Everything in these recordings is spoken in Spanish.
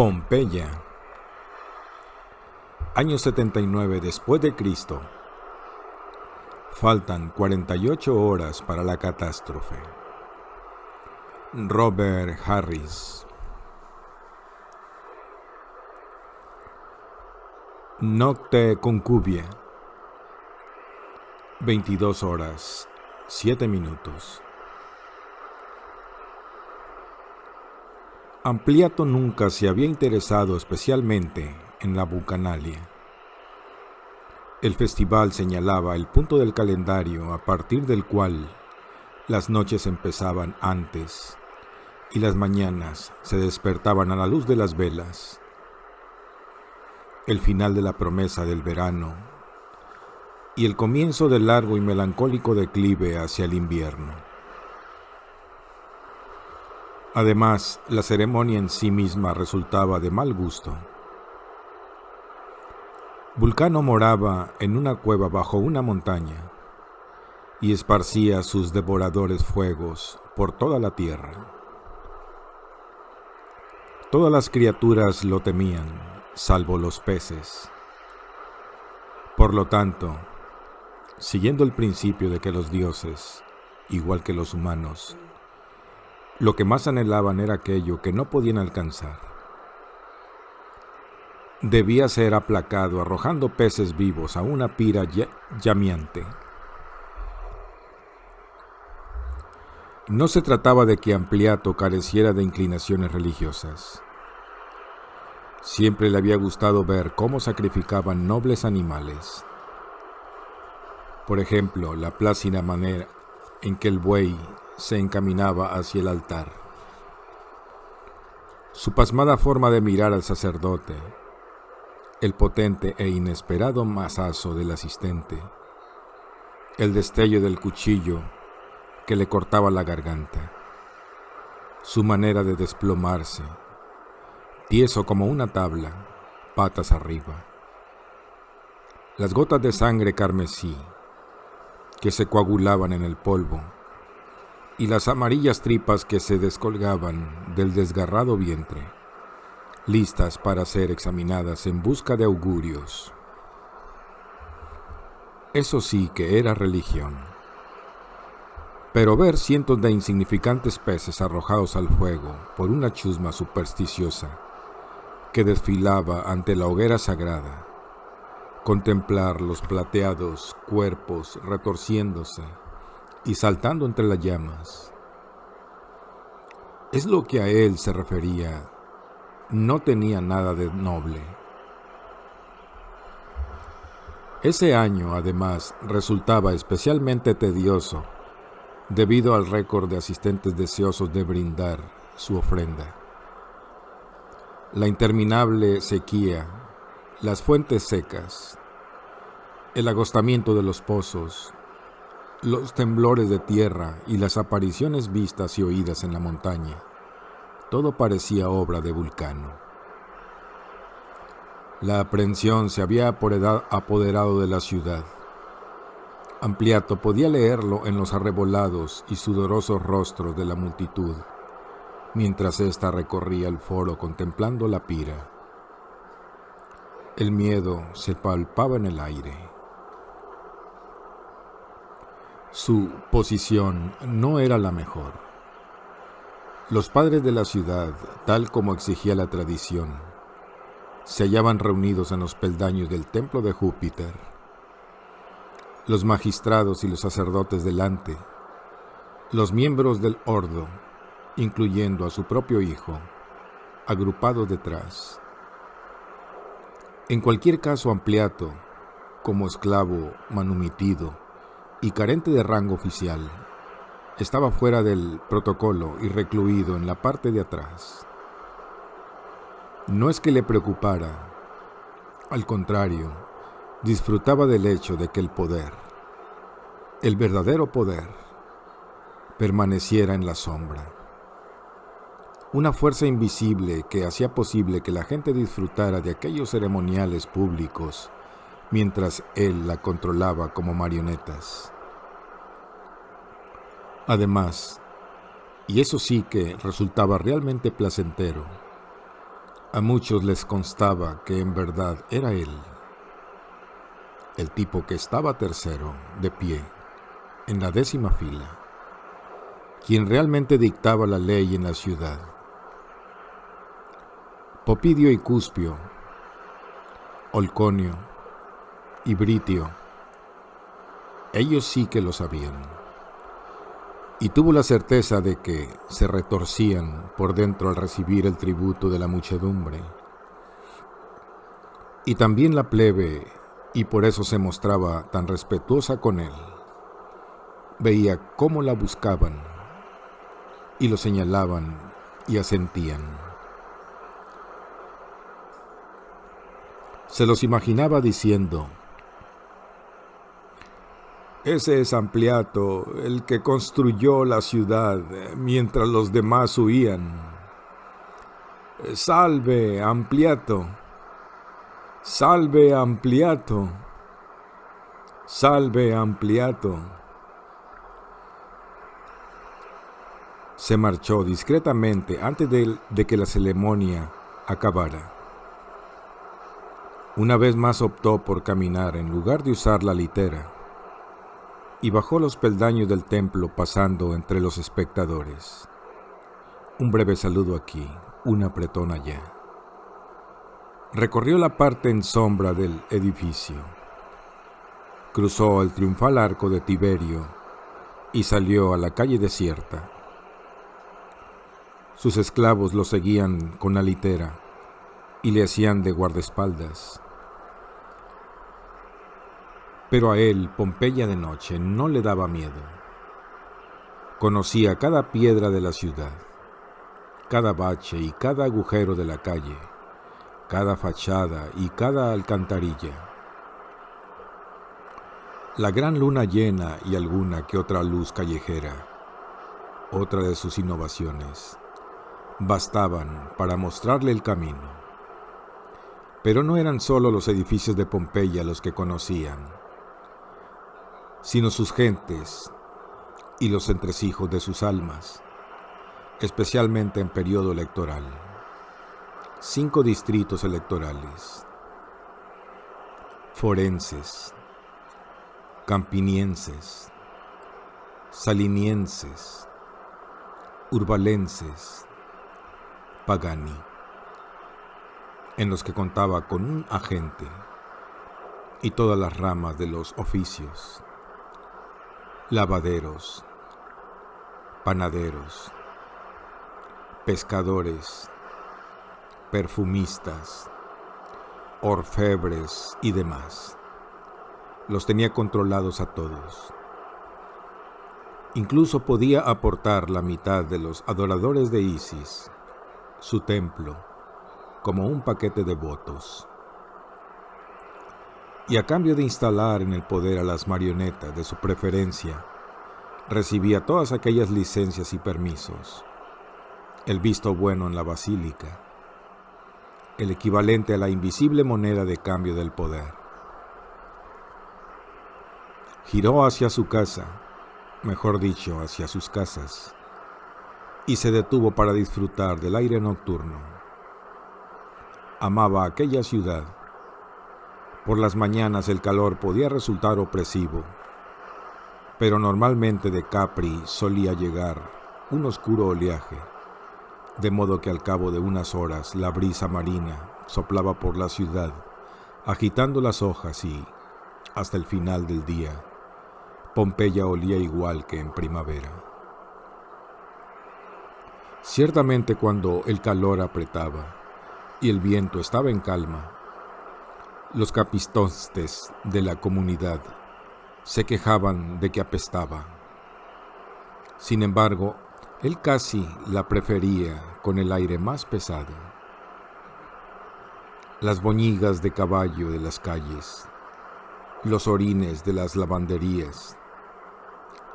Pompeya, año 79 después de Cristo. Faltan 48 horas para la catástrofe. Robert Harris. Nocte concubie. 22 horas, 7 minutos. Ampliato nunca se había interesado especialmente en la bucanalia. El festival señalaba el punto del calendario a partir del cual las noches empezaban antes y las mañanas se despertaban a la luz de las velas. El final de la promesa del verano y el comienzo del largo y melancólico declive hacia el invierno. Además, la ceremonia en sí misma resultaba de mal gusto. Vulcano moraba en una cueva bajo una montaña y esparcía sus devoradores fuegos por toda la tierra. Todas las criaturas lo temían, salvo los peces. Por lo tanto, siguiendo el principio de que los dioses, igual que los humanos, lo que más anhelaban era aquello que no podían alcanzar. Debía ser aplacado arrojando peces vivos a una pira llameante. No se trataba de que Ampliato careciera de inclinaciones religiosas. Siempre le había gustado ver cómo sacrificaban nobles animales. Por ejemplo, la plácida manera en que el buey se encaminaba hacia el altar. Su pasmada forma de mirar al sacerdote, el potente e inesperado mazazo del asistente, el destello del cuchillo que le cortaba la garganta, su manera de desplomarse, tieso como una tabla, patas arriba, las gotas de sangre carmesí que se coagulaban en el polvo, y las amarillas tripas que se descolgaban del desgarrado vientre, listas para ser examinadas en busca de augurios. Eso sí que era religión. Pero ver cientos de insignificantes peces arrojados al fuego por una chusma supersticiosa que desfilaba ante la hoguera sagrada, contemplar los plateados cuerpos retorciéndose y saltando entre las llamas, es lo que a él se refería. No tenía nada de noble. Ese año, además, resultaba especialmente tedioso debido al récord de asistentes deseosos de brindar su ofrenda. La interminable sequía, las fuentes secas, el agostamiento de los pozos, los temblores de tierra y las apariciones vistas y oídas en la montaña, todo parecía obra de Vulcano. La aprensión se había apoderado de la ciudad. Ampliato podía leerlo en los arrebolados y sudorosos rostros de la multitud, mientras ésta recorría el foro contemplando la pira. El miedo se palpaba en el aire. Su posición no era la mejor. Los padres de la ciudad, tal como exigía la tradición, se hallaban reunidos en los peldaños del templo de Júpiter. Los magistrados y los sacerdotes delante, los miembros del ordo, incluyendo a su propio hijo, agrupados detrás. En cualquier caso, Ampliato, como esclavo manumitido y carente de rango oficial, estaba fuera del protocolo y recluido en la parte de atrás. No es que le preocupara, al contrario, disfrutaba del hecho de que el poder, el verdadero poder, permaneciera en la sombra. Una fuerza invisible que hacía posible que la gente disfrutara de aquellos ceremoniales públicos mientras él la controlaba como marionetas. Además, y eso sí que resultaba realmente placentero, A muchos les constaba que en verdad era él, el tipo que estaba tercero, de pie, en la 10ª fila, quien realmente dictaba la ley en la ciudad. Popidio y Cuspio, Olconio y Britio, ellos sí que lo sabían, y tuvo la certeza de que se retorcían por dentro al recibir el tributo de la muchedumbre, y también la plebe, y por eso se mostraba tan respetuosa con él. Veía cómo la buscaban, y lo señalaban y asentían. Se los imaginaba diciendo: ese es Ampliato, el que construyó la ciudad mientras los demás huían. ¡Salve, Ampliato! ¡Salve, Ampliato! ¡Salve, Ampliato! Se marchó discretamente antes de que la ceremonia acabara. Una vez más optó por caminar en lugar de usar la litera, y bajó los peldaños del templo pasando entre los espectadores. Un breve saludo aquí, un apretón allá. Recorrió la parte en sombra del edificio. Cruzó el triunfal arco de Tiberio y salió a la calle desierta. Sus esclavos lo seguían con la litera y le hacían de guardaespaldas. Pero a él, Pompeya de noche, no le daba miedo. Conocía cada piedra de la ciudad, cada bache y cada agujero de la calle, cada fachada y cada alcantarilla. La gran luna llena y alguna que otra luz callejera, otra de sus innovaciones, bastaban para mostrarle el camino. Pero no eran solo los edificios de Pompeya los que conocían, sino sus gentes y los entresijos de sus almas, especialmente en periodo electoral. 5 distritos electorales: forenses, campinienses, salinienses, urbalenses, pagani, en los que contaba con un agente y todas las ramas de los oficios: lavaderos, panaderos, pescadores, perfumistas, orfebres y demás. Los tenía controlados a todos. Incluso podía aportar la mitad de los adoradores de Isis, su templo, como un paquete de votos. Y a cambio de instalar en el poder a las marionetas de su preferencia, recibía todas aquellas licencias y permisos, el visto bueno en la basílica, el equivalente a la invisible moneda de cambio del poder. Giró hacia su casa, mejor dicho, hacia sus casas, y se detuvo para disfrutar del aire nocturno. Amaba aquella ciudad. Por las mañanas el calor podía resultar opresivo, pero normalmente de Capri solía llegar un oscuro oleaje, de modo que al cabo de unas horas la brisa marina soplaba por la ciudad, agitando las hojas y, hasta el final del día, Pompeya olía igual que en primavera. Ciertamente cuando el calor apretaba y el viento estaba en calma, los capistostes de la comunidad se quejaban de que apestaba. Sin embargo, él casi la prefería con el aire más pesado. Las boñigas de caballo de las calles, los orines de las lavanderías,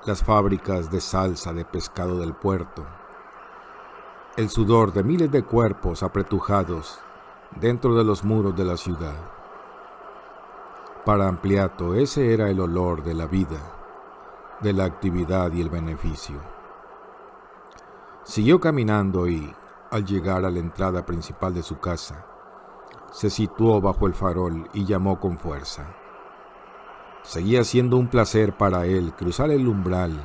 las fábricas de salsa de pescado del puerto, el sudor de miles de cuerpos apretujados dentro de los muros de la ciudad. Para Ampliato ese era el olor de la vida, de la actividad y el beneficio. Siguió caminando y, al llegar a la entrada principal de su casa, se situó bajo el farol y llamó con fuerza. Seguía siendo un placer para él cruzar el umbral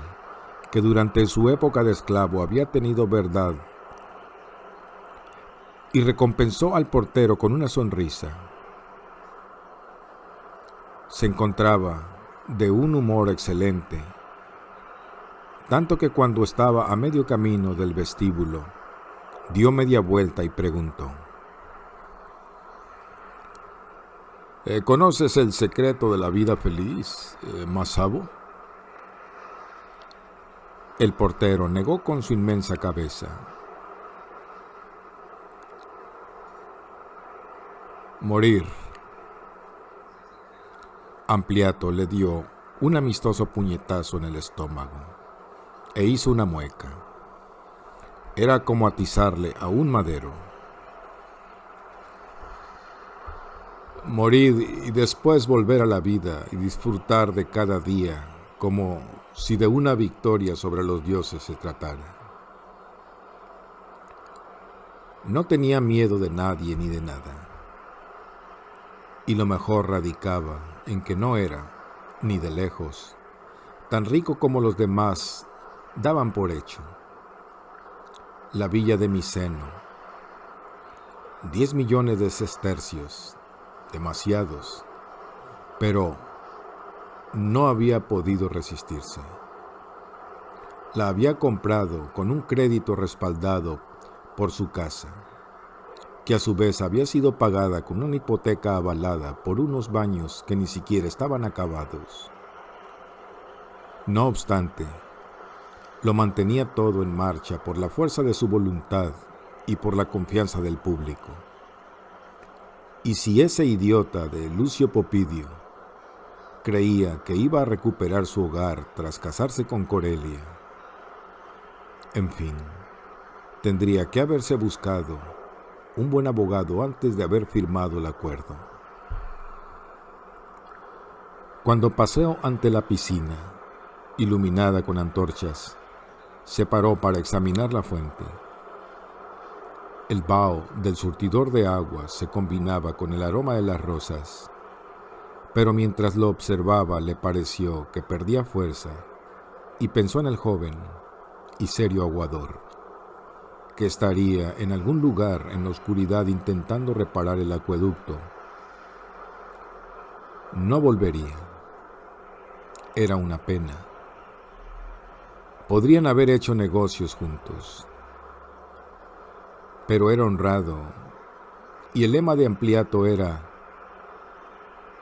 que durante su época de esclavo había tenido verdad, y recompensó al portero con una sonrisa. Se encontraba de un humor excelente, tanto que cuando estaba a medio camino del vestíbulo, dio media vuelta y preguntó: ¿Conoces el secreto de la vida feliz, Masabo? El portero negó con su inmensa cabeza. Morir. Ampliato le dio un amistoso puñetazo en el estómago e hizo una mueca. Era como atizarle a un madero. Morir y después volver a la vida y disfrutar de cada día como si de una victoria sobre los dioses se tratara. No tenía miedo de nadie ni de nada. Y lo mejor radicaba en que no era, ni de lejos, tan rico como los demás daban por hecho. La villa de Miseno, 10 millones de sestercios, demasiados, pero no había podido resistirse. La había comprado con un crédito respaldado por su casa, que a su vez había sido pagada con una hipoteca avalada por unos baños que ni siquiera estaban acabados. No obstante, lo mantenía todo en marcha por la fuerza de su voluntad y por la confianza del público. Y si ese idiota de Lucio Popidio creía que iba a recuperar su hogar tras casarse con Corelia, en fin, tendría que haberse buscado un buen abogado antes de haber firmado el acuerdo. Cuando paseó ante la piscina, iluminada con antorchas, se paró para examinar la fuente. El vaho del surtidor de agua se combinaba con el aroma de las rosas, pero mientras lo observaba le pareció que perdía fuerza y pensó en el joven y serio aguador, que estaría en algún lugar en la oscuridad intentando reparar el acueducto. No volvería. Era una pena. Podrían haber hecho negocios juntos, pero era honrado, y el lema de Ampliato era: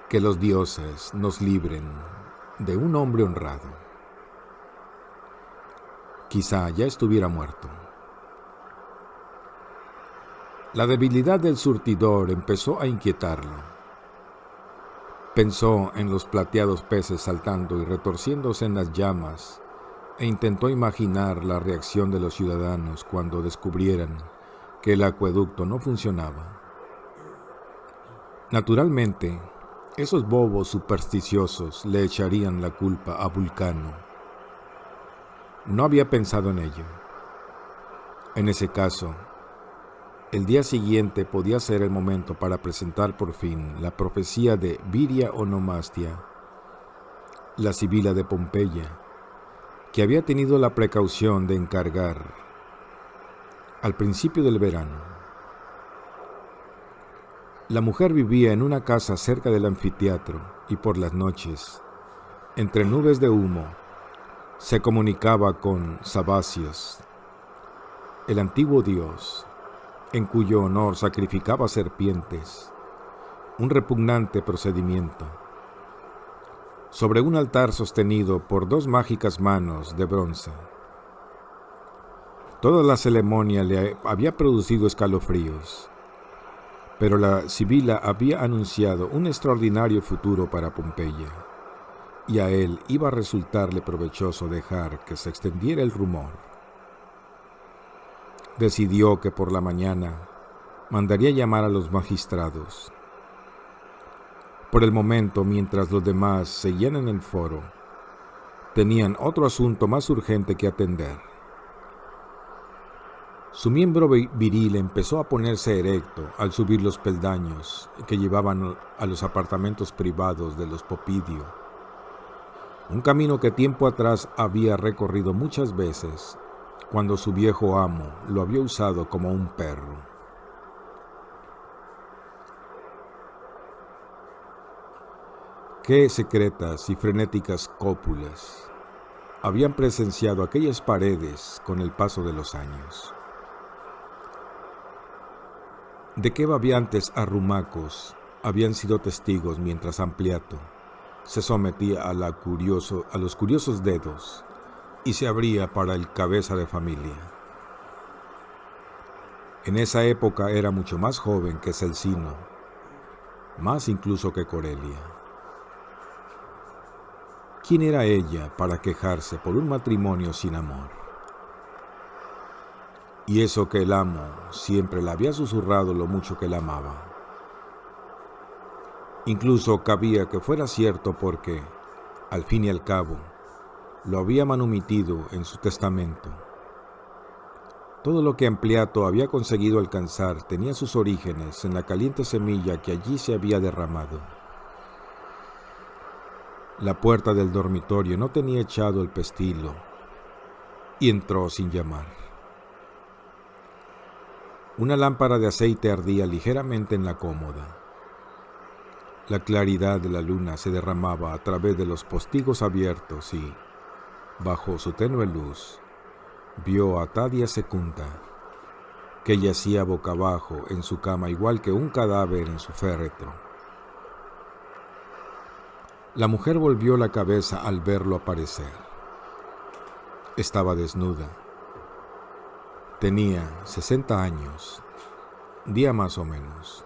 que los dioses nos libren de un hombre honrado. Quizá ya estuviera muerto. La debilidad del surtidor empezó a inquietarlo. Pensó en los plateados peces saltando y retorciéndose en las llamas e intentó imaginar la reacción de los ciudadanos cuando descubrieran que el acueducto no funcionaba. Naturalmente, esos bobos supersticiosos le echarían la culpa a Vulcano. No había pensado en ello. En ese caso, el día siguiente podía ser el momento para presentar por fin la profecía de Viria Onomastia, la sibila de Pompeya, que había tenido la precaución de encargar al principio del verano. La mujer vivía en una casa cerca del anfiteatro y por las noches, entre nubes de humo, se comunicaba con Sabacios, el antiguo dios, en cuyo honor sacrificaba serpientes, un repugnante procedimiento, sobre un altar sostenido por 2 mágicas manos de bronce. Toda la ceremonia le había producido escalofríos, pero la sibila había anunciado un extraordinario futuro para Pompeya, y a él iba a resultarle provechoso dejar que se extendiera el rumor. Decidió que por la mañana mandaría llamar a los magistrados. Por el momento, mientras los demás seguían en el foro, tenían otro asunto más urgente que atender. Su miembro viril empezó a ponerse erecto al subir los peldaños que llevaban a los apartamentos privados de los Popidio, un camino que tiempo atrás había recorrido muchas veces cuando su viejo amo lo había usado como un perro. Qué secretas y frenéticas cópulas habían presenciado aquellas paredes con el paso de los años. De qué babeantes arrumacos habían sido testigos mientras Ampliato se sometía a los curiosos dedos y se abría para el cabeza de familia. En esa época era mucho más joven que Celsino, más incluso que Corelia. ¿Quién era ella para quejarse por un matrimonio sin amor? Y eso que el amo siempre le había susurrado lo mucho que la amaba. Incluso cabía que fuera cierto porque, al fin y al cabo, lo había manumitido en su testamento. Todo lo que Ampliato había conseguido alcanzar tenía sus orígenes en la caliente semilla que allí se había derramado. La puerta del dormitorio no tenía echado el pestilo y entró sin llamar. Una lámpara de aceite ardía ligeramente en la cómoda. La claridad de la luna se derramaba a través de los postigos abiertos y, bajo su tenue luz, vio a Tadia Secunda, que yacía boca abajo en su cama igual que un cadáver en su féretro. La mujer volvió la cabeza al verlo aparecer. Estaba desnuda. Tenía 60 años, día más o menos.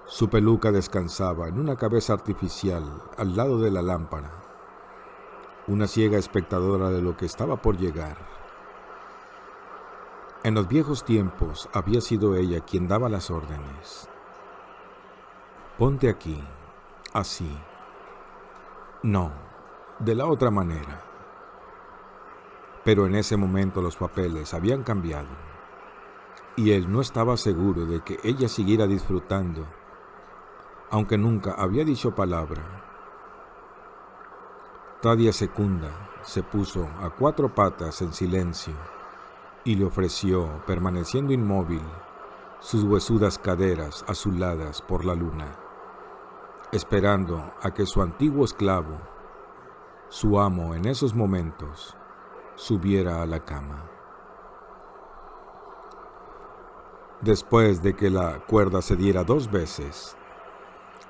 Su peluca descansaba en una cabeza artificial al lado de la lámpara, una ciega espectadora de lo que estaba por llegar. En los viejos tiempos había sido ella quien daba las órdenes. Ponte aquí, así. No, de la otra manera. Pero en ese momento los papeles habían cambiado y él no estaba seguro de que ella siguiera disfrutando, aunque nunca había dicho palabra. Tadia Secunda se puso a 4 patas en silencio y le ofreció, permaneciendo inmóvil, sus huesudas caderas azuladas por la luna, esperando a que su antiguo esclavo, su amo en esos momentos, subiera a la cama. Después de que la cuerda se diera 2 veces,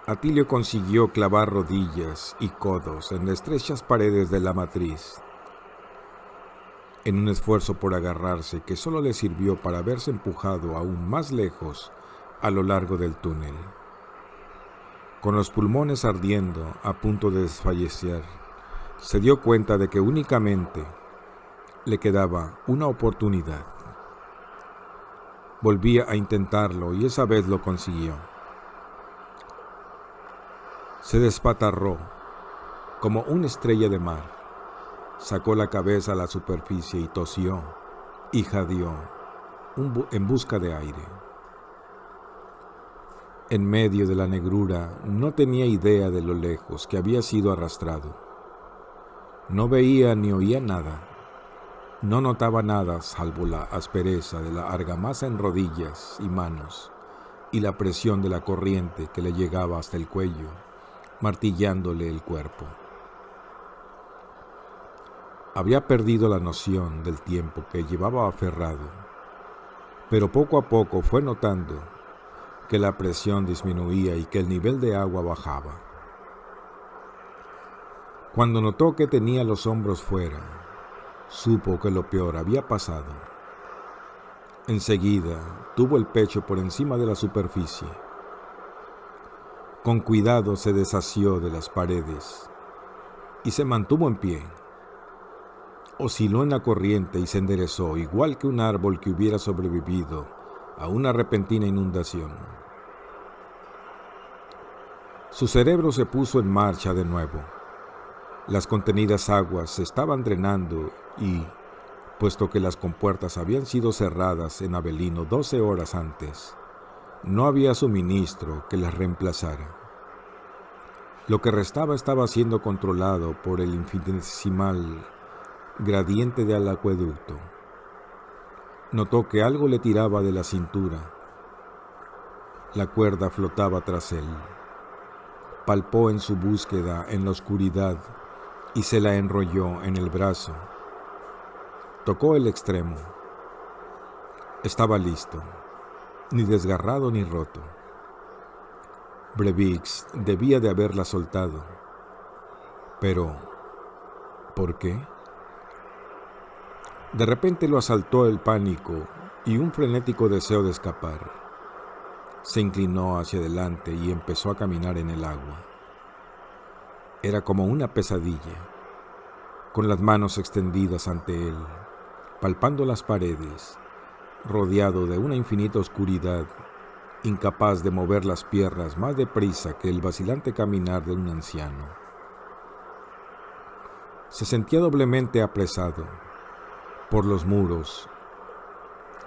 Atilio consiguió clavar rodillas y codos en las estrechas paredes de la matriz, en un esfuerzo por agarrarse que solo le sirvió para verse empujado aún más lejos a lo largo del túnel. Con los pulmones ardiendo, a punto de desfallecer, se dio cuenta de que únicamente le quedaba una oportunidad. Volvía a intentarlo y esa vez lo consiguió. Se despatarró como una estrella de mar, sacó la cabeza a la superficie y tosió y jadeó en busca de aire. En medio de la negrura no tenía idea de lo lejos que había sido arrastrado. No veía ni oía nada. No notaba nada salvo la aspereza de la argamasa en rodillas y manos y la presión de la corriente que le llegaba hasta el cuello, martillándole el cuerpo. Había perdido la noción del tiempo que llevaba aferrado, pero poco a poco fue notando que la presión disminuía y que el nivel de agua bajaba. Cuando notó que tenía los hombros fuera, supo que lo peor había pasado. Enseguida tuvo el pecho por encima de la superficie. Con cuidado se desasió de las paredes y se mantuvo en pie. Osciló en la corriente y se enderezó igual que un árbol que hubiera sobrevivido a una repentina inundación. Su cerebro se puso en marcha de nuevo. Las contenidas aguas se estaban drenando y, puesto que las compuertas habían sido cerradas en Avelino 12 horas antes. No había suministro que las reemplazara. Lo que restaba estaba siendo controlado por el infinitesimal gradiente del acueducto. Notó que algo le tiraba de la cintura. La cuerda flotaba tras él. Palpó en su búsqueda en la oscuridad y se la enrolló en el brazo. Tocó el extremo. Estaba listo, ni desgarrado ni roto. Brevix debía de haberla soltado. Pero, ¿por qué? De repente lo asaltó el pánico y un frenético deseo de escapar. Se inclinó hacia adelante y empezó a caminar en el agua. Era como una pesadilla, con las manos extendidas ante él, palpando las paredes, rodeado de una infinita oscuridad, incapaz de mover las piernas más deprisa que el vacilante caminar de un anciano. Se sentía doblemente apresado por los muros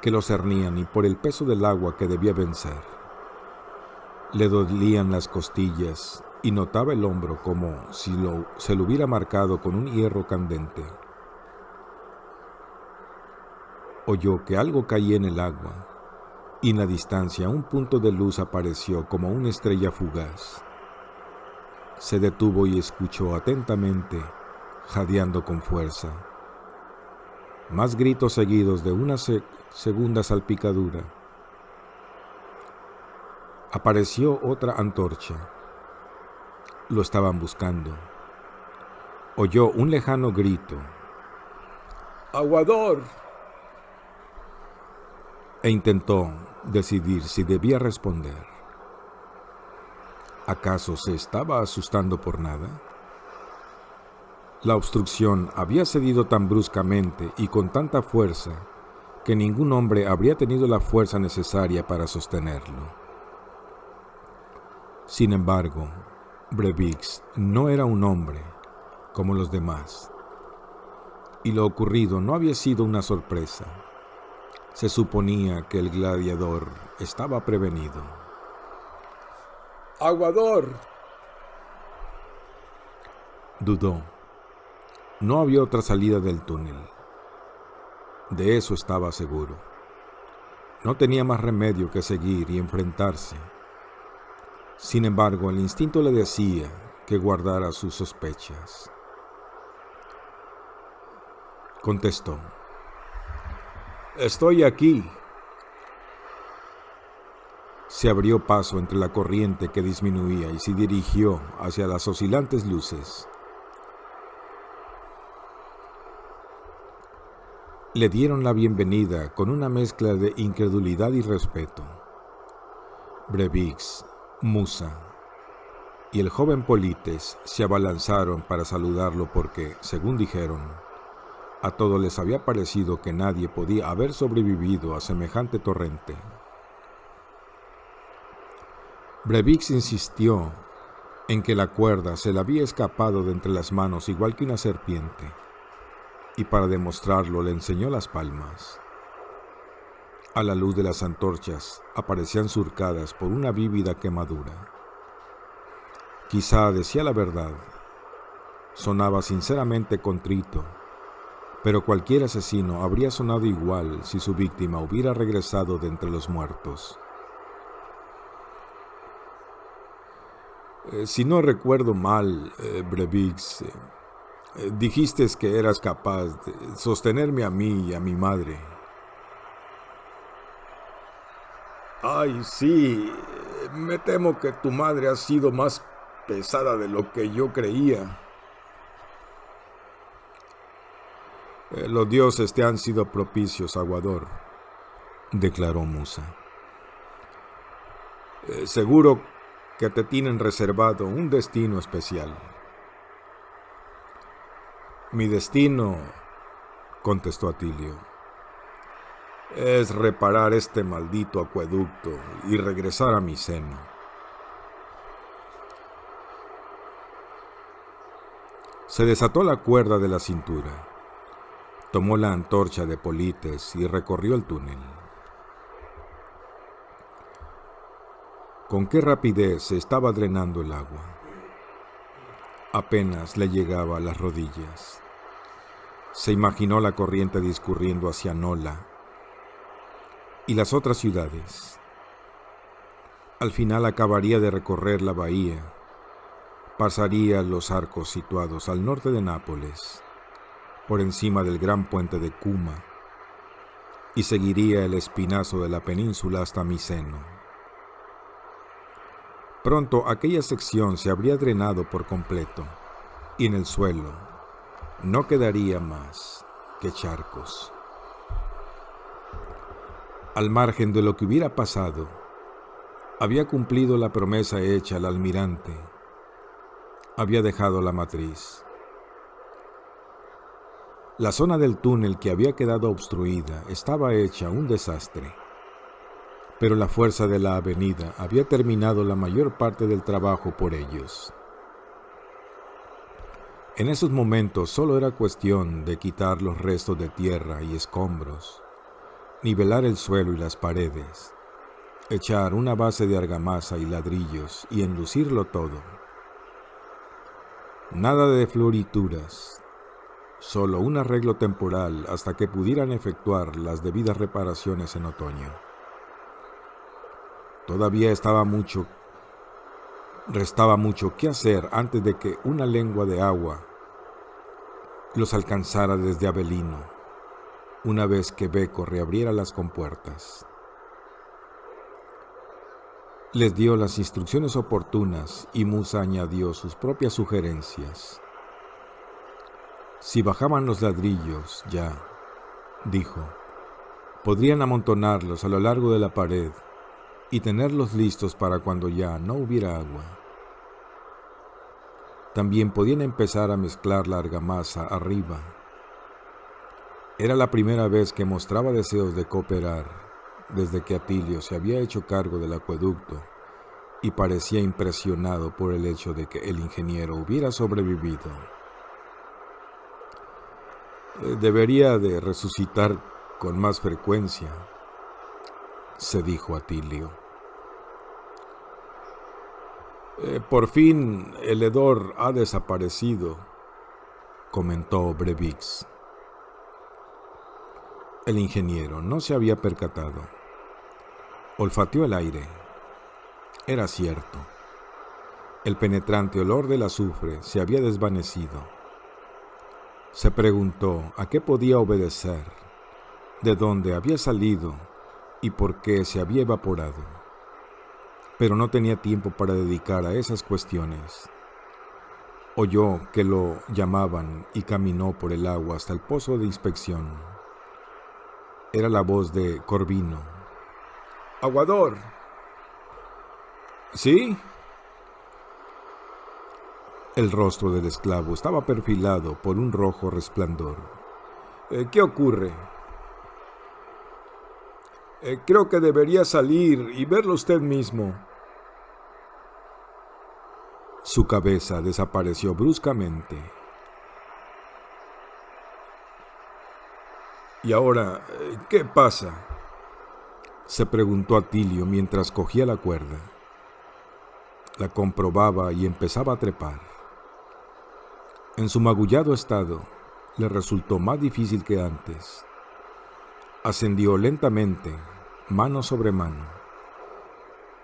que lo cernían y por el peso del agua que debía vencer. Le dolían las costillas y notaba el hombro como si se lo hubiera marcado con un hierro candente. Oyó que algo caía en el agua y en la distancia un punto de luz apareció como una estrella fugaz. Se detuvo y escuchó atentamente, jadeando con fuerza. Más gritos seguidos de una segunda salpicadura. Apareció otra antorcha. Lo estaban buscando. Oyó un lejano grito. ¡Aguador! E intentó decidir si debía responder. ¿Acaso se estaba asustando por nada? La obstrucción había cedido tan bruscamente y con tanta fuerza que ningún hombre habría tenido la fuerza necesaria para sostenerlo. Sin embargo, Brevix no era un hombre como los demás, y lo ocurrido no había sido una sorpresa. Se suponía que el gladiador estaba prevenido. ¡Aguador! Dudó. No había otra salida del túnel. De eso estaba seguro. No tenía más remedio que seguir y enfrentarse. Sin embargo, el instinto le decía que guardara sus sospechas. Contestó. «Estoy aquí». Se abrió paso entre la corriente que disminuía y se dirigió hacia las oscilantes luces. Le dieron la bienvenida con una mezcla de incredulidad y respeto. Brevix, Musa y el joven Polites se abalanzaron para saludarlo porque, según dijeron, a todos les había parecido que nadie podía haber sobrevivido a semejante torrente. Brevix insistió en que la cuerda se le había escapado de entre las manos igual que una serpiente, y para demostrarlo le enseñó las palmas. A la luz de las antorchas aparecían surcadas por una vívida quemadura. Quizá decía la verdad. Sonaba sinceramente contrito, pero cualquier asesino habría sonado igual si su víctima hubiera regresado de entre los muertos. Si no recuerdo mal, Brevix, dijiste que eras capaz de sostenerme a mí y a mi madre. Ay, sí, me temo que tu madre ha sido más pesada de lo que yo creía. Los dioses te han sido propicios, Aguador, declaró Musa. Seguro que te tienen reservado un destino especial. Mi destino, contestó Atilio, es reparar este maldito acueducto y regresar a mi seno. Se desató la cuerda de la cintura. Tomó la antorcha de Polites y recorrió el túnel. Con qué rapidez se estaba drenando el agua. Apenas le llegaba a las rodillas. Se imaginó la corriente discurriendo hacia Nola y las otras ciudades. Al final acabaría de recorrer la bahía, pasaría los arcos situados al norte de Nápoles, por encima del gran puente de Cuma, y seguiría el espinazo de la península hasta Miseno. Pronto aquella sección se habría drenado por completo, y en el suelo no quedaría más que charcos. Al margen de lo que hubiera pasado, había cumplido la promesa hecha al almirante. Había dejado la matriz. La zona del túnel que había quedado obstruida estaba hecha un desastre, pero la fuerza de la avenida había terminado la mayor parte del trabajo por ellos. En esos momentos solo era cuestión de quitar los restos de tierra y escombros, nivelar el suelo y las paredes, echar una base de argamasa y ladrillos y enlucirlo todo. Nada de florituras, solo un arreglo temporal hasta que pudieran efectuar las debidas reparaciones en otoño. Todavía restaba mucho que hacer antes de que una lengua de agua los alcanzara desde Avellino, una vez que Becco reabriera las compuertas. Les dio las instrucciones oportunas y Musa añadió sus propias sugerencias. Si bajaban los ladrillos ya, dijo, podrían amontonarlos a lo largo de la pared y tenerlos listos para cuando ya no hubiera agua. También podían empezar a mezclar la argamasa arriba. Era la primera vez que mostraba deseos de cooperar desde que Atilio se había hecho cargo del acueducto y parecía impresionado por el hecho de que el ingeniero hubiera sobrevivido. Debería de resucitar con más frecuencia, se dijo Atilio. Por fin el hedor ha desaparecido, comentó Brevix. El ingeniero no se había percatado. Olfateó el aire. Era cierto. El penetrante olor del azufre se había desvanecido. Se preguntó a qué podía obedecer, de dónde había salido y por qué se había evaporado. Pero no tenía tiempo para dedicar a esas cuestiones. Oyó que lo llamaban y caminó por el agua hasta el pozo de inspección. Era la voz de Corvino. ¡Aguador! ¿Sí? El rostro del esclavo estaba perfilado por un rojo resplandor. ¿Qué ocurre? Creo que debería salir y verlo usted mismo. Su cabeza desapareció bruscamente. ¿Y ahora qué pasa?, se preguntó Atilio mientras cogía la cuerda. La comprobaba y empezaba a trepar. En su magullado estado, le resultó más difícil que antes. Ascendió lentamente, mano sobre mano,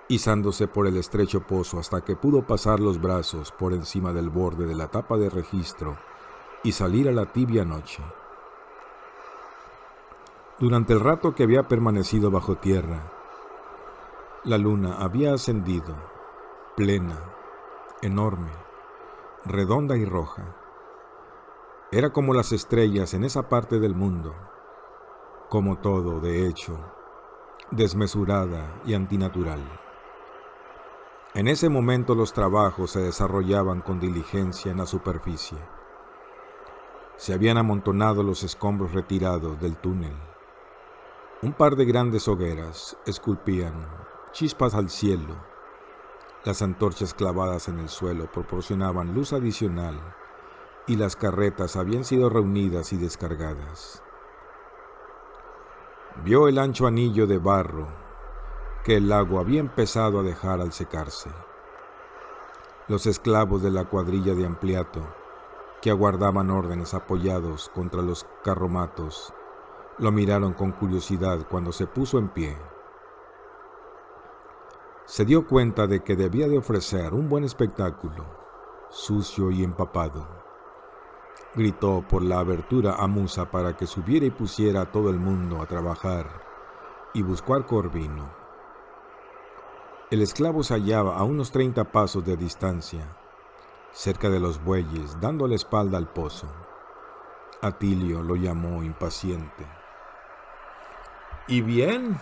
izándose por el estrecho pozo hasta que pudo pasar los brazos por encima del borde de la tapa de registro y salir a la tibia noche. Durante el rato que había permanecido bajo tierra, la luna había ascendido, plena, enorme, redonda y roja. Era como las estrellas en esa parte del mundo, como todo, de hecho, desmesurada y antinatural. En ese momento los trabajos se desarrollaban con diligencia en la superficie. Se habían amontonado los escombros retirados del túnel. Un par de grandes hogueras esculpían chispas al cielo. Las antorchas clavadas en el suelo proporcionaban luz adicional y las carretas habían sido reunidas y descargadas. Vio el ancho anillo de barro que el lago había empezado a dejar al secarse. Los esclavos de la cuadrilla de Ampliato, que aguardaban órdenes apoyados contra los carromatos, lo miraron con curiosidad cuando se puso en pie. Se dio cuenta de que debía de ofrecer un buen espectáculo, sucio y empapado. Gritó por la abertura a Musa para que subiera y pusiera a todo el mundo a trabajar, y buscó a Corvino. El esclavo se hallaba a unos 30 pasos de distancia, cerca de los bueyes, dando la espalda al pozo. Atilio lo llamó impaciente. ¿Y bien?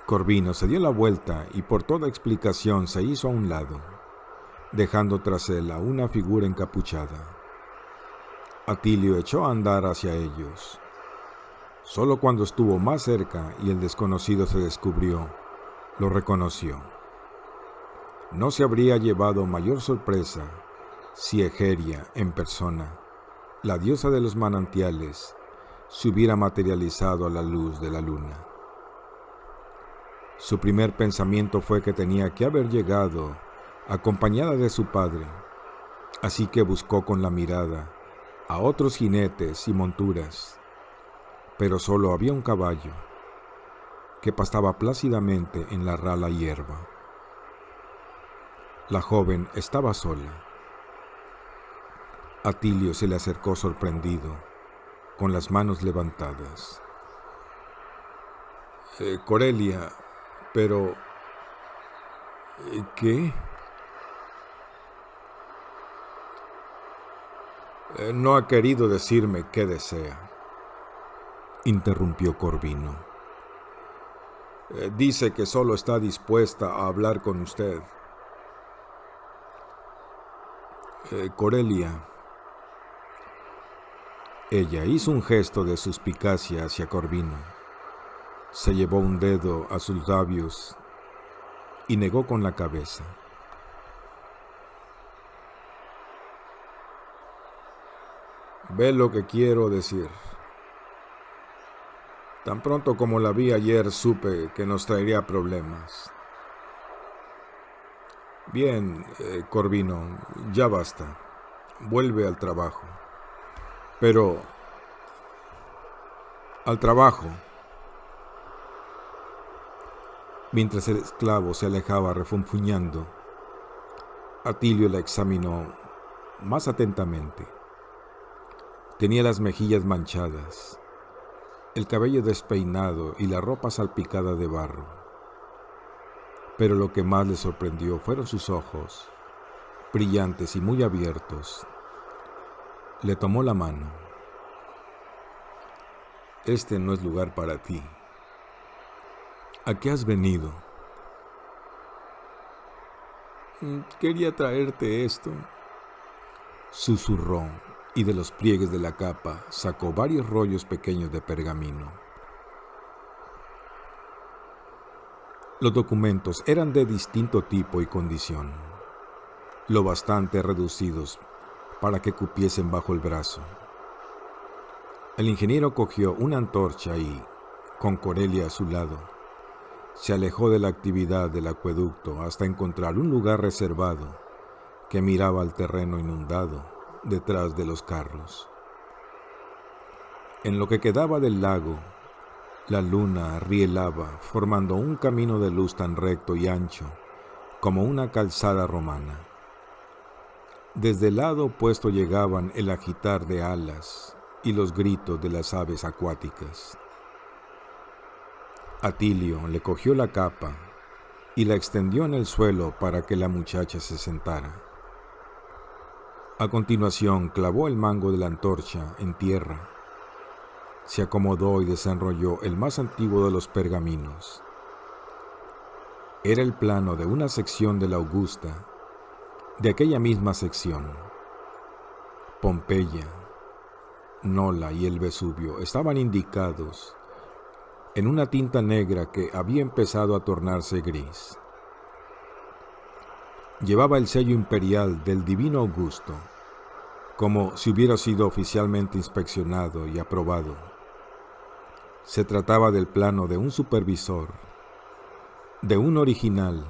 Corvino se dio la vuelta y por toda explicación se hizo a un lado, dejando tras él a una figura encapuchada. Atilio echó a andar hacia ellos. Solo cuando estuvo más cerca y el desconocido se descubrió, lo reconoció. No se habría llevado mayor sorpresa si Egeria, en persona, la diosa de los manantiales, se hubiera materializado a la luz de la luna. Su primer pensamiento fue que tenía que haber llegado acompañada de su padre, así que buscó con la mirada a otros jinetes y monturas, pero solo había un caballo que pastaba plácidamente en la rala hierba. La joven estaba sola. Atilio se le acercó sorprendido, con las manos levantadas. Corelia, pero... ¿qué? No ha querido decirme qué desea, interrumpió Corvino. Dice que solo está dispuesta a hablar con usted. Corelia. Ella hizo un gesto de suspicacia hacia Corvino. Se llevó un dedo a sus labios y negó con la cabeza. Ve lo que quiero decir. Tan pronto como la vi ayer supe que nos traería problemas. Bien, Corvino, ya basta. Vuelve al trabajo. Pero... al trabajo. Mientras el esclavo se alejaba refunfuñando, Atilio la examinó más atentamente. Tenía las mejillas manchadas, el cabello despeinado y la ropa salpicada de barro. Pero lo que más le sorprendió fueron sus ojos, brillantes y muy abiertos. Le tomó la mano. Este no es lugar para ti. ¿A qué has venido? Quería traerte esto, susurró, y de los pliegues de la capa sacó varios rollos pequeños de pergamino. Los documentos eran de distinto tipo y condición, lo bastante reducidos para que cupiesen bajo el brazo. El ingeniero cogió una antorcha y, con Corelia a su lado, se alejó de la actividad del acueducto hasta encontrar un lugar reservado que miraba al terreno inundado detrás de los carros. En lo que quedaba del lago, la luna rielaba formando un camino de luz tan recto y ancho como una calzada romana. Desde el lado opuesto llegaban el agitar de alas y los gritos de las aves acuáticas. Atilio le cogió la capa y la extendió en el suelo para que la muchacha se sentara. A continuación clavó el mango de la antorcha en tierra, se acomodó y desenrolló el más antiguo de los pergaminos. Era el plano de una sección de la Augusta, de aquella misma sección. Pompeya, Nola y el Vesubio estaban indicados en una tinta negra que había empezado a tornarse gris. Llevaba el sello imperial del divino Augusto, como si hubiera sido oficialmente inspeccionado y aprobado. Se trataba del plano de un supervisor, de un original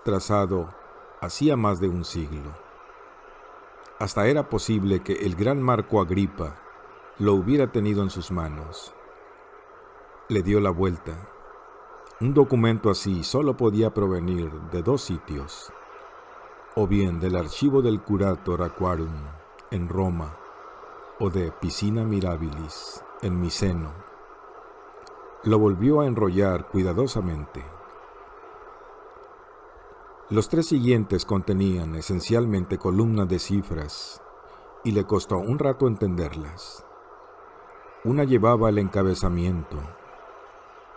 trazado hacía más de un siglo. Hasta era posible que el gran Marco Agripa lo hubiera tenido en sus manos. Le dio la vuelta. Un documento así solo podía provenir de dos sitios, o bien del archivo del Curator Aquarum en Roma, o de Piscina Mirabilis en Miceno. Lo volvió a enrollar cuidadosamente. Los tres siguientes contenían esencialmente columnas de cifras, y le costó un rato entenderlas. Una llevaba el encabezamiento: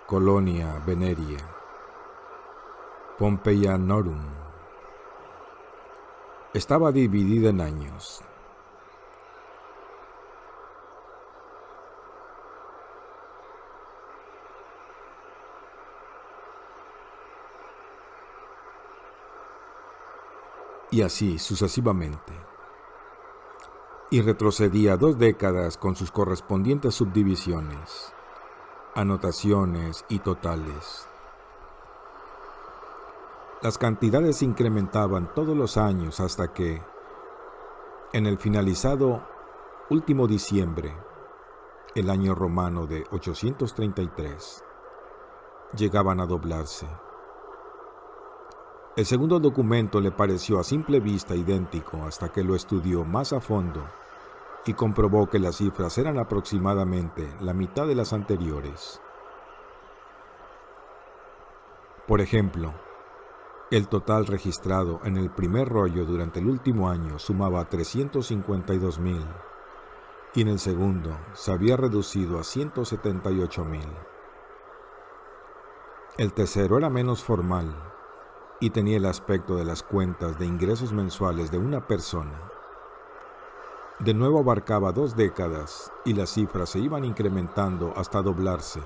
Colonia Veneria, Pompeianorum. Estaba dividida en años. Y así sucesivamente. Y retrocedía 2 décadas con sus correspondientes subdivisiones, anotaciones y totales. Las cantidades se incrementaban todos los años hasta que, en el finalizado último diciembre, el año romano de 833, llegaban a doblarse. El segundo documento le pareció a simple vista idéntico hasta que lo estudió más a fondo y comprobó que las cifras eran aproximadamente la mitad de las anteriores. Por ejemplo, el total registrado en el primer rollo durante el último año sumaba 352.000 y en el segundo se había reducido a 178.000. El tercero era menos formal y tenía el aspecto de las cuentas de ingresos mensuales de una persona. De nuevo abarcaba 2 décadas y las cifras se iban incrementando hasta doblarse.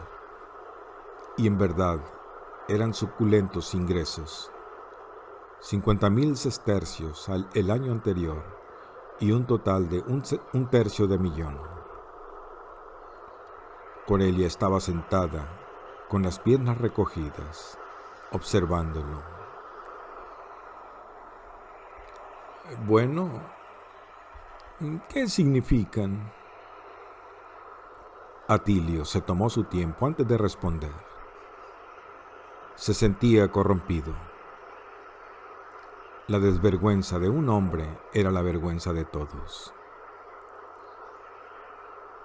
Y en verdad, eran suculentos ingresos. 50.000 sestercios el año anterior y un total de un tercio de millón. Corelia estaba sentada, con las piernas recogidas, observándolo. Bueno, ¿qué significan? Atilio se tomó su tiempo antes de responder. Se sentía corrompido. La desvergüenza de un hombre era la vergüenza de todos.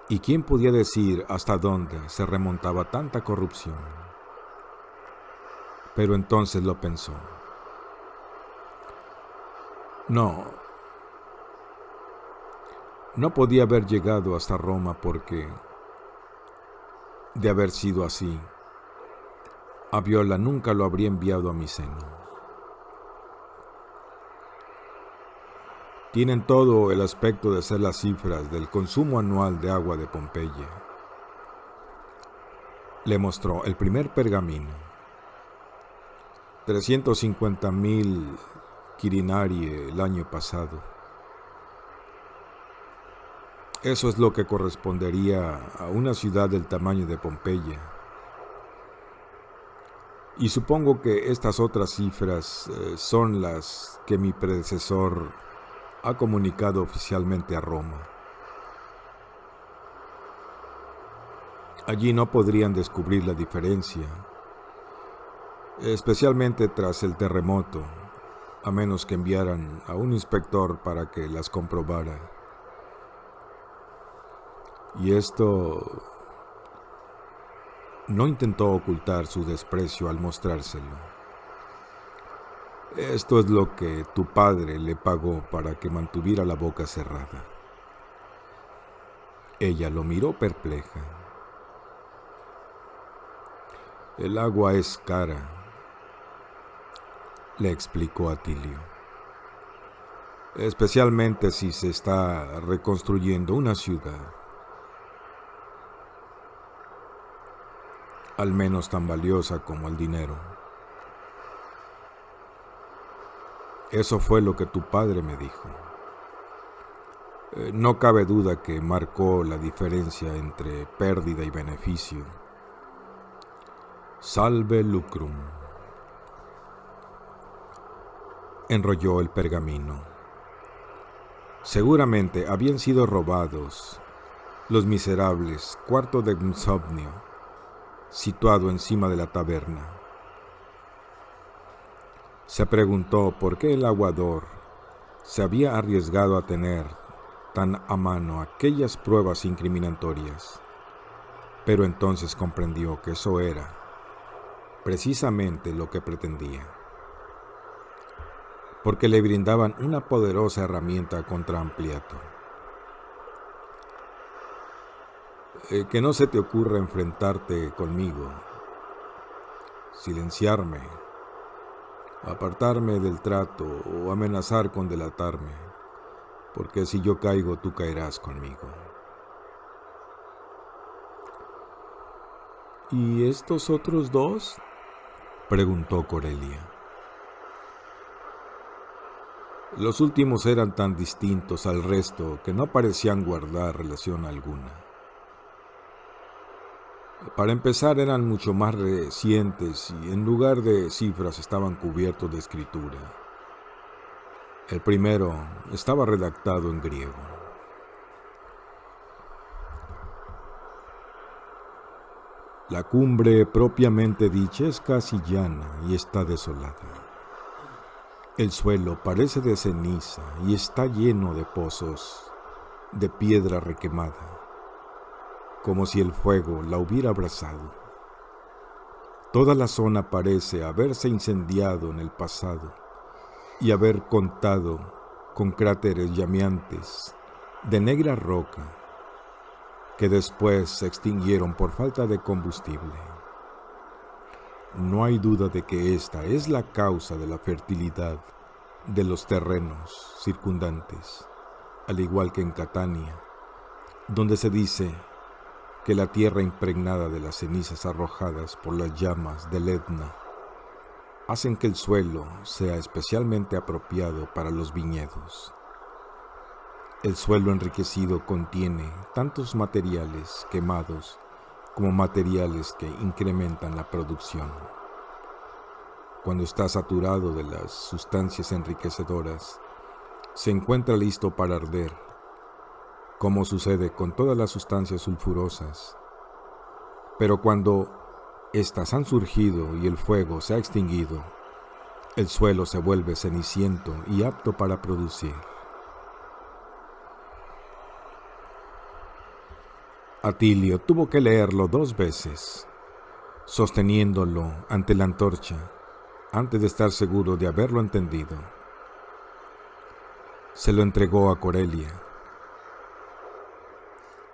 ¿Y quién podía decir hasta dónde se remontaba tanta corrupción? Pero entonces lo pensó. No podía haber llegado hasta Roma porque, de haber sido así, Aviola nunca lo habría enviado a Miceno. Tienen todo el aspecto de ser las cifras del consumo anual de agua de Pompeya. Le mostró el primer pergamino. 350.000 quirinarie el año pasado. Eso es lo que correspondería a una ciudad del tamaño de Pompeya. Y supongo que estas otras cifras son las que mi predecesor ha comunicado oficialmente a Roma. Allí no podrían descubrir la diferencia, especialmente tras el terremoto, a menos que enviaran a un inspector para que las comprobara. Y esto no intentó ocultar su desprecio al mostrárselo. Esto es lo que tu padre le pagó para que mantuviera la boca cerrada. Ella lo miró perpleja. El agua es cara, le explicó Atilio, especialmente si se está reconstruyendo una ciudad, al menos tan valiosa como el dinero. Eso fue lo que tu padre me dijo. No cabe duda que marcó la diferencia entre pérdida y beneficio. Salve lucrum. Enrolló el pergamino. Seguramente habían sido robados los miserables cuartos de insomnio situado encima de la taberna. Se preguntó por qué el aguador se había arriesgado a tener tan a mano aquellas pruebas incriminatorias, pero entonces comprendió que eso era precisamente lo que pretendía, porque le brindaban una poderosa herramienta contra Ampliato. Que no se te ocurra enfrentarte conmigo, silenciarme, apartarme del trato o amenazar con delatarme, porque si yo caigo, tú caerás conmigo. ¿Y estos otros dos?, preguntó Corelia. Los últimos eran tan distintos al resto que no parecían guardar relación alguna. Para empezar, eran mucho más recientes y en lugar de cifras estaban cubiertos de escritura. El primero estaba redactado en griego. La cumbre propiamente dicha es casi llana y está desolada. El suelo parece de ceniza y está lleno de pozos de piedra requemada, como si el fuego la hubiera abrasado. Toda la zona parece haberse incendiado en el pasado y haber contado con cráteres llameantes de negra roca que después se extinguieron por falta de combustible. No hay duda de que esta es la causa de la fertilidad de los terrenos circundantes, al igual que en Catania, donde se dice que la tierra impregnada de las cenizas arrojadas por las llamas del Etna hacen que el suelo sea especialmente apropiado para los viñedos. El suelo enriquecido contiene tantos materiales quemados como materiales que incrementan la producción. Cuando está saturado de las sustancias enriquecedoras, se encuentra listo para arder, como sucede con todas las sustancias sulfurosas. Pero cuando éstas han surgido y el fuego se ha extinguido, el suelo se vuelve ceniciento y apto para producir. Atilio tuvo que leerlo 2 veces, sosteniéndolo ante la antorcha, antes de estar seguro de haberlo entendido. Se lo entregó a Corelia.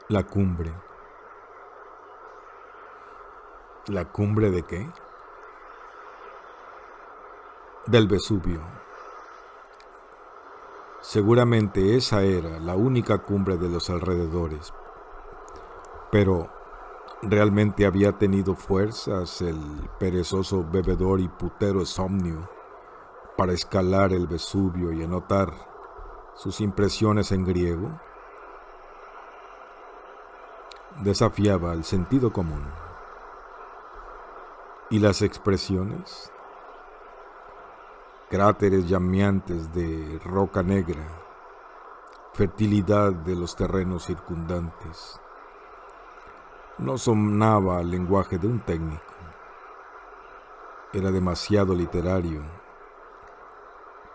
La cumbre. ¿La cumbre de qué? Del Vesubio. Seguramente esa era la única cumbre de los alrededores. Pero, ¿realmente había tenido fuerzas el perezoso bebedor y putero Somnio para escalar el Vesubio y anotar sus impresiones en griego? Desafiaba el sentido común. ¿Y las expresiones? Cráteres llameantes de roca negra, fertilidad de los terrenos circundantes. No sonaba al lenguaje de un técnico. Era demasiado literario.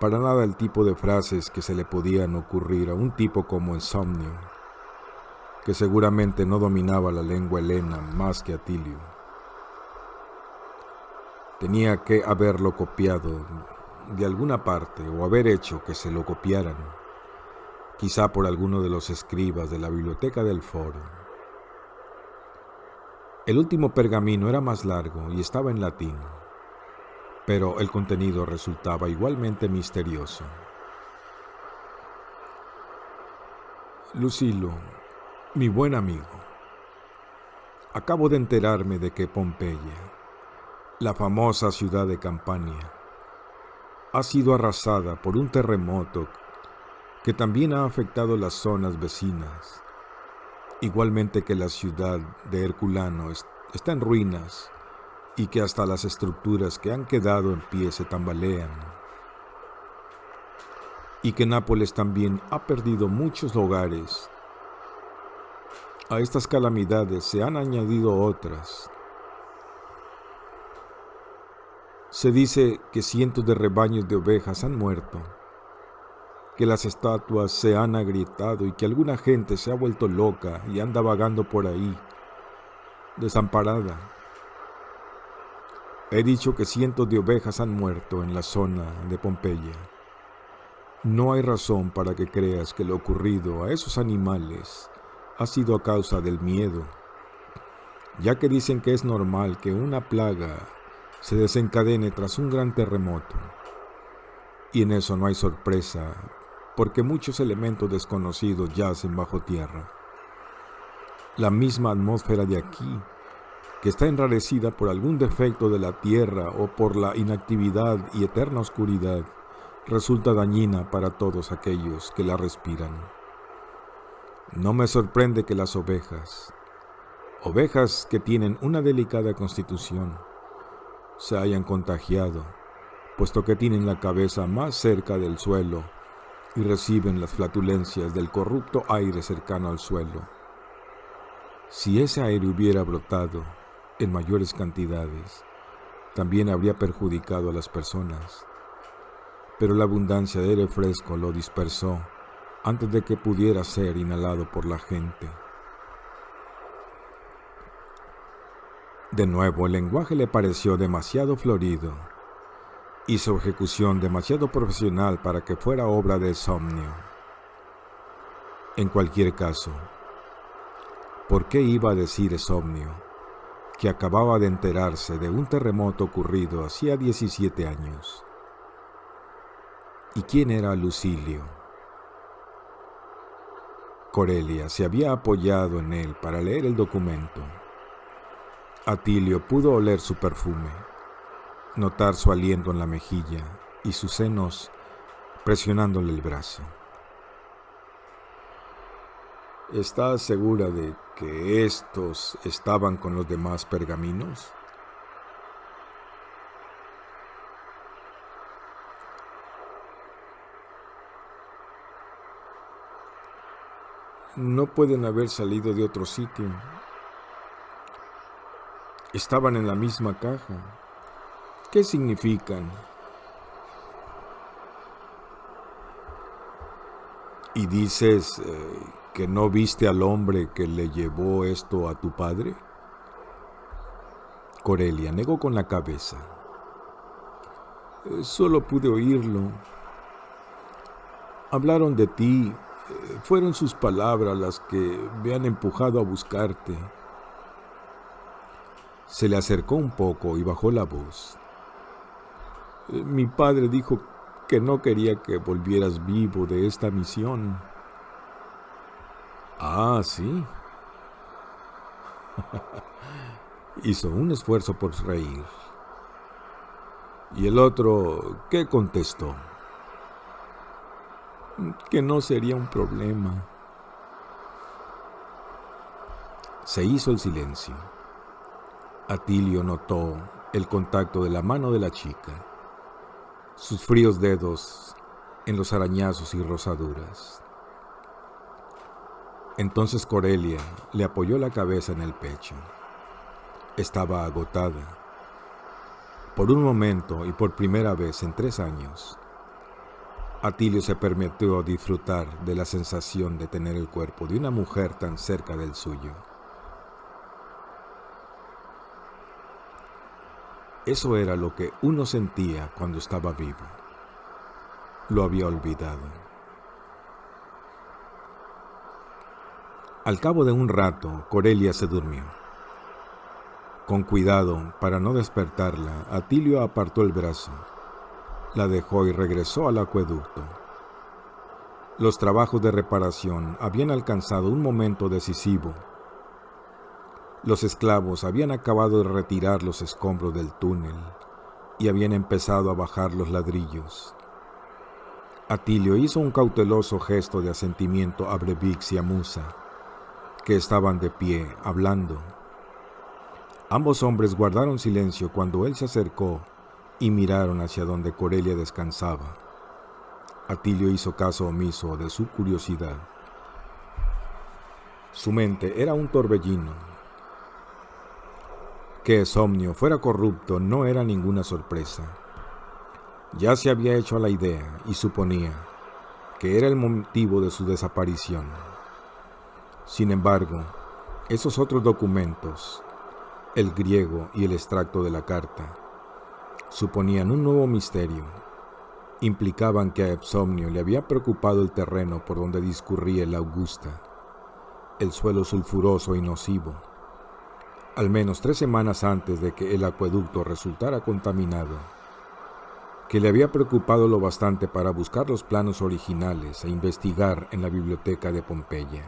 Para nada el tipo de frases que se le podían ocurrir a un tipo como Insomnio, que seguramente no dominaba la lengua helena más que Atilio. Tenía que haberlo copiado de alguna parte o haber hecho que se lo copiaran, quizá por alguno de los escribas de la biblioteca del foro. El último pergamino era más largo y estaba en latín, pero el contenido resultaba igualmente misterioso. Lucilo, mi buen amigo, acabo de enterarme de que Pompeya, la famosa ciudad de Campania, ha sido arrasada por un terremoto que también ha afectado las zonas vecinas, igualmente que la ciudad de Herculano está en ruinas y que hasta las estructuras que han quedado en pie se tambalean, y que Nápoles también ha perdido muchos hogares. A estas calamidades se han añadido otras. Se dice que cientos de rebaños de ovejas han muerto, que las estatuas se han agrietado y que alguna gente se ha vuelto loca y anda vagando por ahí, desamparada. He dicho que cientos de ovejas han muerto en la zona de Pompeya. No hay razón para que creas que lo ocurrido a esos animales ha sido a causa del miedo, ya que dicen que es normal que una plaga se desencadene tras un gran terremoto. Y en eso no hay sorpresa, porque muchos elementos desconocidos yacen bajo tierra. La misma atmósfera de aquí, que está enrarecida por algún defecto de la tierra o por la inactividad y eterna oscuridad, resulta dañina para todos aquellos que la respiran. No me sorprende que las ovejas que tienen una delicada constitución, se hayan contagiado, puesto que tienen la cabeza más cerca del suelo y reciben las flatulencias del corrupto aire cercano al suelo. Si ese aire hubiera brotado en mayores cantidades, también habría perjudicado a las personas, pero la abundancia de aire fresco lo dispersó antes de que pudiera ser inhalado por la gente. De nuevo, el lenguaje le pareció demasiado florido y su ejecución demasiado profesional para que fuera obra de Somnio. En cualquier caso, ¿por qué iba a decir Somnio, que acababa de enterarse de un terremoto ocurrido hacía 17 años? ¿Y quién era Lucilio? Corelia se había apoyado en él para leer el documento. Atilio pudo oler su perfume, notar su aliento en la mejilla y sus senos presionándole el brazo. ¿Estás segura de que estos estaban con los demás pergaminos? No pueden haber salido de otro sitio. Estaban en la misma caja. ¿Qué significan? ¿Y dices que no viste al hombre que le llevó esto a tu padre? Corelia negó con la cabeza. Solo pude oírlo. Hablaron de ti. Fueron sus palabras las que me han empujado a buscarte. Se le acercó un poco y bajó la voz. Mi padre dijo que no quería que volvieras vivo de esta misión. Ah, ¿sí? Hizo un esfuerzo por reír. ¿Y el otro qué contestó? Que no sería un problema. Se hizo el silencio. Atilio notó el contacto de la mano de la chica, sus fríos dedos en los arañazos y rozaduras. Entonces Corelia le apoyó la cabeza en el pecho. Estaba agotada. Por un momento y por primera vez en 3 años, Atilio se permitió disfrutar de la sensación de tener el cuerpo de una mujer tan cerca del suyo. Eso era lo que uno sentía cuando estaba vivo. Lo había olvidado. Al cabo de un rato, Corelia se durmió. Con cuidado, para no despertarla, Atilio apartó el brazo, la dejó y regresó al acueducto. Los trabajos de reparación habían alcanzado un momento decisivo. Los esclavos habían acabado de retirar los escombros del túnel y habían empezado a bajar los ladrillos. Atilio hizo un cauteloso gesto de asentimiento a Brevix y a Musa, que estaban de pie, hablando. Ambos hombres guardaron silencio cuando él se acercó y miraron hacia donde Corelia descansaba. Atilio hizo caso omiso de su curiosidad. Su mente era un torbellino. Que Somnio fuera corrupto no era ninguna sorpresa. Ya se había hecho a la idea y suponía que era el motivo de su desaparición. Sin embargo, esos otros documentos, el griego y el extracto de la carta, suponían un nuevo misterio. Implicaban que a Eupsomnio le había preocupado el terreno por donde discurría el Augusta, el suelo sulfuroso y nocivo, al menos 3 semanas antes de que el acueducto resultara contaminado, que le había preocupado lo bastante para buscar los planos originales e investigar en la biblioteca de Pompeya.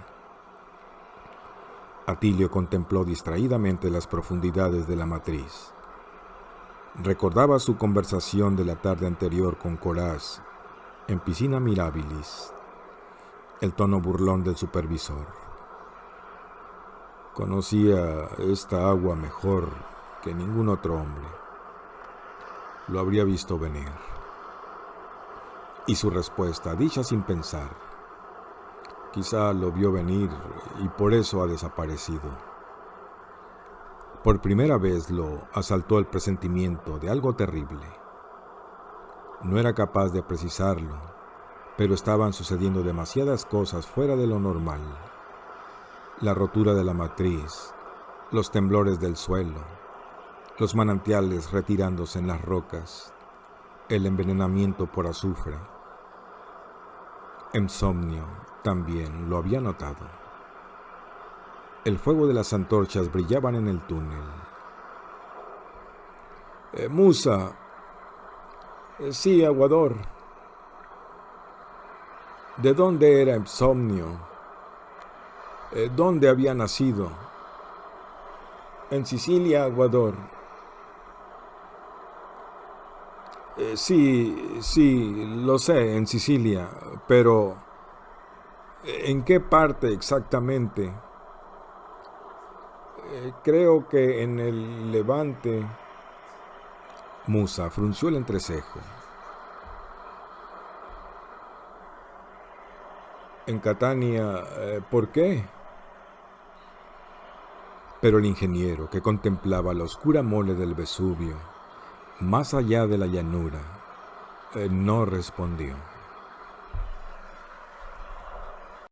Atilio contempló distraídamente las profundidades de la matriz. Recordaba su conversación de la tarde anterior con Corás en Piscina Mirabilis, el tono burlón del supervisor. Conocía esta agua mejor que ningún otro hombre. Lo habría visto venir. Y su respuesta, dicha sin pensar, quizá lo vio venir y por eso ha desaparecido. Por primera vez lo asaltó el presentimiento de algo terrible. No era capaz de precisarlo, pero estaban sucediendo demasiadas cosas fuera de lo normal. La rotura de la matriz, los temblores del suelo, los manantiales retirándose en las rocas, el envenenamiento por azufre. Eupsomnio también lo había notado. El fuego de las antorchas brillaban en el túnel. Musa. Sí, aguador. ¿De dónde era Eupsomnio? ¿Dónde había nacido? En Sicilia, aguador. Sí, lo sé, en Sicilia, pero ¿en qué parte exactamente? Creo que en el Levante. Musa frunció el entrecejo. En Catania, ¿por qué? Pero el ingeniero, que contemplaba la oscura mole del Vesubio, más allá de la llanura, no respondió.